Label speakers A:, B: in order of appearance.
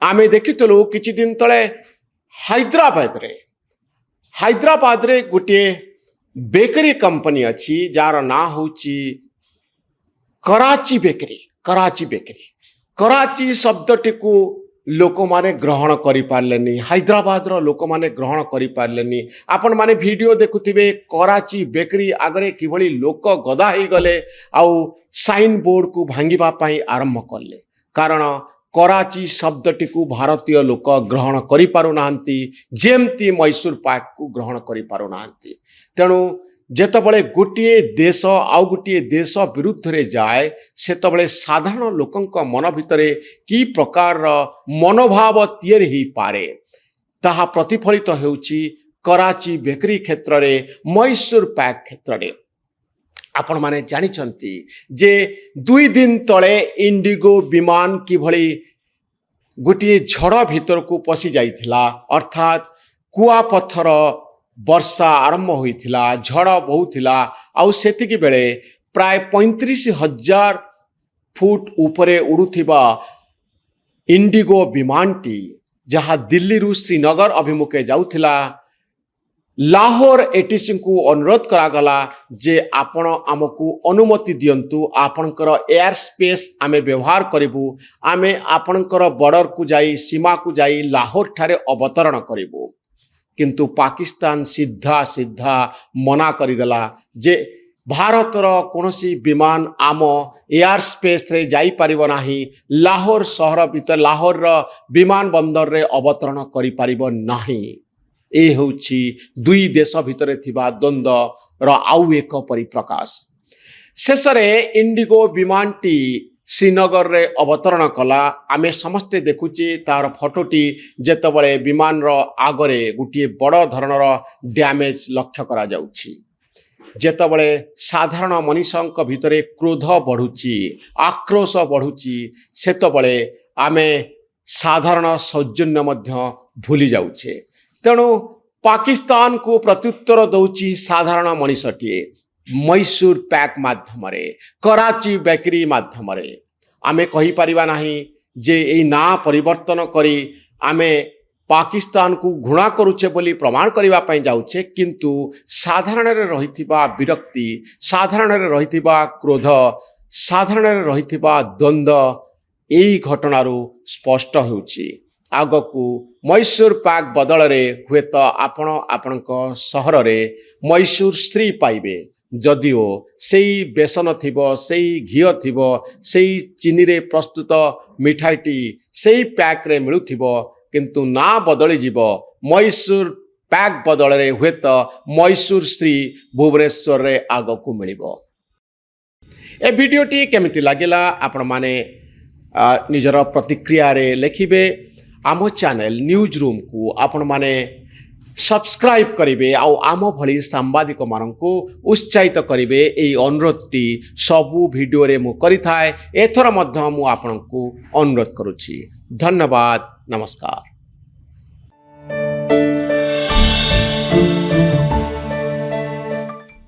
A: आमे देखिलु किछि दिन तले हैदराबाद रे गोटे बेकरी कंपनी अच्छी जार ना होची कराची बेकरी कराची शब्दटी को लोक माने ग्रहण करि पारलेनी हैदराबाद रो लोक माने ग्रहण करि पारलेनी आपण माने वीडियो देखुथिबे कराची बेकरी आगरे किभली लोक गदा ही गले आउ साइन बोर्ड को भांगिबा पई आरंभ करले कारण कराची शब्दटी को भारतीय लोक ग्रहण करि पारु नाहंती जेमती मैसूर पाक को ग्रहण करि पारु नाहंती तेणु जेतबळे गोटिए देश आउ गोटिए देश विरुद्ध रे जाए सेतबळे साधारण लोकंक मन भितरे की प्रकार मनोभाव तैयारी ही पारे ताहा प्रतिफलित हेउची कराची बेकरी क्षेत्र रे मैसूर पाक क्षेत्र रे आपण माने जानिचंती जे 2 दिन तळे इंडिगो विमान किभली गोटिए झड़ भीतर को पसी जाइथिला अर्थात कुआ पत्थर वर्षा आरंभ होइथिला झड़ बहुथिला आउ सेतिकी बेले प्राय 35,000 फुट ऊपरे उड़ुथिबा इंडिगो विमानटी जहाँ दिल्ली रु श्रीनगर अभिमुखे जाउथिला लाहौर एटीसी को अनुरोध करागला जे आपण आमको अनुमति दियंतु आपणकर एयर स्पेस आमे व्यवहार करिबु आमे आपणकर बॉर्डर को जाई सीमा को जाई लाहौर ठारे अवतरण करिबु किंतु पाकिस्तान सीधा सीधा मना करिदेला जे भारतर कोनोसी विमान आम एयर स्पेस रे जाई परिबो नाही लाहौर शहर भीतर लाहौर विमान बंदर रे अवतरण करि परिबो नाही ए होउची दुई देश भितरे थिबा द्वंद्व र आउ एक परिप्रकाश शेषरे इंडिगो विमानटी श्रीनगर रे अवतरण कला आमे समस्ते देखुचे तार फोटोटी जेतबळे विमान रो आगरे गुटिए बड़ धरणर डैमेज लक्ष्य करा जाउची जेतबळे साधारण मनुष्यंक भितरे क्रोध बढ़ुची आक्रोश बढ़ुची सेतबळे आमे साधारण सौजन्य मध्य भूली जाउचे तेणु पाकिस्तान को प्रत्युत्तर दौची साधारण मनुष्यटीए मैसूर पैक माध्यम कराची बेकरी माध्यम आमे कहि परिबा नाही जे ए ना परिवर्तन करी आमे पाकिस्तान को घृणा करुचे बोली प्रमाण करबा पई जाउचे किंतु साधारण रे रहिथिबा विरक्ति साधारण रे रहिथिबा क्रोध साधारण रे रहिथिबा द्वंद्व एई घटनारू स्पष्ट होउची आगकू मैसूर पाक बदल रे हुएत आपण आपणक सहर रे मैसूर स्त्री पाइबे जदिओ सेई बेसन थिबो सेई घिओ थिबो सेई चीनी रे प्रस्तुत मिठाईटी सेई पैक रे मिलुथिबो किंतु ना बदली जीवो मैसूर पैक बदल रे हुएत मैसूर स्त्री भुवनेश्वर रे आगकू मिलिबो। ए वीडियोटी केमिति लागिला आपण माने निजर प्रतिक्रिया रे लिखिबे आम चैनल न्यूज रूम को आपण माने सब्सक्राइब करिवे आउ आम भली सांबादिक माननकु उत्साहित करिवे एई अनुरोधटी सबु वीडियो रे मु करिथाय एथर मध्य मु आपनकु अनुरोध करूची। धन्यवाद नमस्कार।